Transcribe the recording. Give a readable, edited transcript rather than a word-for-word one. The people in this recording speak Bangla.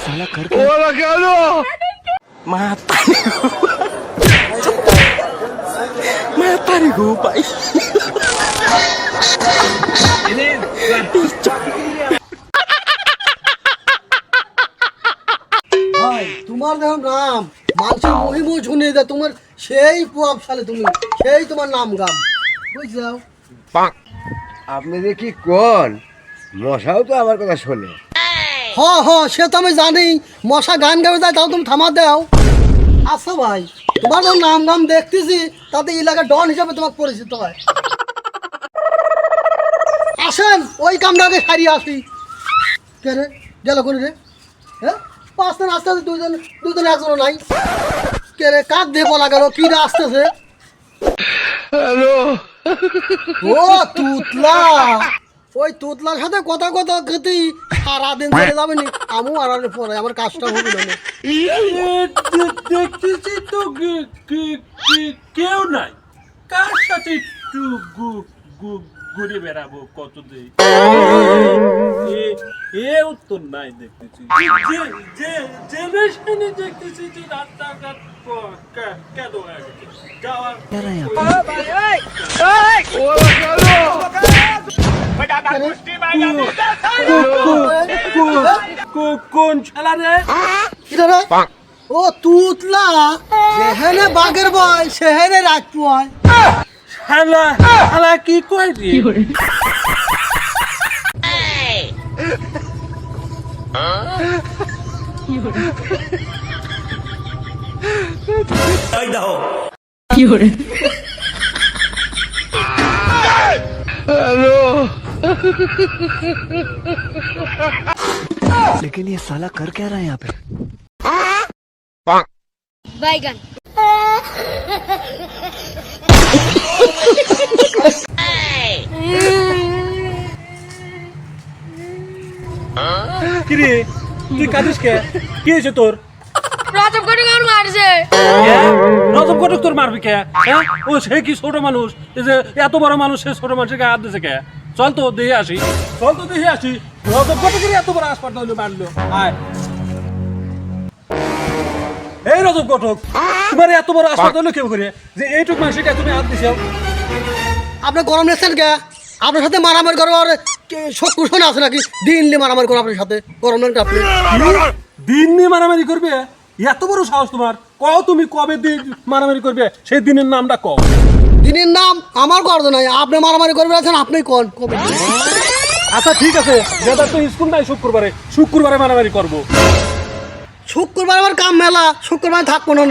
साला कर क्या लो mata mata nih gue pak ini ভাই তোমার দেখো নাম মানুষের মহিমও শুনে যায় তোমার সেই প্রভাবশালী তুমি সেই তোমার নাম গাম বুঝছো আপনি যে কি কোন মশাও তো আমার কথা শোনে। হ হ সে তো আমি জানি মশা গান গাবে যায় তাও তুমি থামা দাও। আচ্ছা ভাই তোমার যখন নাম গাম দেখতেছি তাতে এলাকার ডন হিসাবে তোমাকে পরিচিত হয়। আসেন ওই কামটাকে সারিয়ে আসি। কে রে গেল কোন রে? হ্যাঁ পাঁচজন আসতে আসতে দুজন একজনও নাই। কে রে কাক দিয়ে বলা গেল কি রে আসতেছে? ও তুতলা, ওই তুতলার সাথে কথা কথা খেতেই সারাদিন চলে যাবে নি। আমু আর পরে আমার কাজটা হবে না। দেখতেছি তো কেউ নাই, কার সাথে একটু ঘুরে বেড়াবো কতদিন এও তো নাই দেখতেছি। জেনারেশনে দেখতেছি যে রাস্তাঘাট কেন হয়ে গেছে যাওয়ার কোন খেলা রে? ও তুতলা যেখানে বাঘের বয় সেখানে রাখতে হয়। খেলা খেলা কি কই রে? लेकिन ये साला कर क्या रहा है यहाँ पे बैगन কি রে তুই কাঁদিস কে? কি হয়েছে তোর? প্রথম করে গান মারছে। রজব কটক তোর মারবি কে? হ্যাঁ ও সে কি ছোট মানুষ, এই যে এত বড় মানুষ সে ছোট মানুষকে হাত দিছে কে? চল তো দেখে আসি, চল তো দেখে আসি রজব কটকের এত বড় হাসপাতাল হইলো মারলো। আয় এই রজব কটক তোমার এত বড় হাসপাতাল হলো কেউ করে যে এইটুক মানুষকে তুমি হাত দিছো? আপনি গরম নিচ্ছেন কে? আপনার সাথে মারামারি করবো আর শক্তি শোনা আছে নাকি? দিনলি মারামারি করবো আপনার সাথে গরম নেন আপনি দিন নিয়ে মারামারি করবে? এত বড় সাহস তোমার? কও তুমি কবে দিন মারামারি করবে সেই দিনের নামটা কও। দিনের নাম আমার করতে নাই, আপনি মারামারি করবে আছেন আপনি কোন কবে? আচ্ছা ঠিক আছে, দাদা তো স্কুল নাই শুক্রবারে মারামারি করবো। শুক্রবার আমার কাম মেলা, শুক্রবার থাকবো না।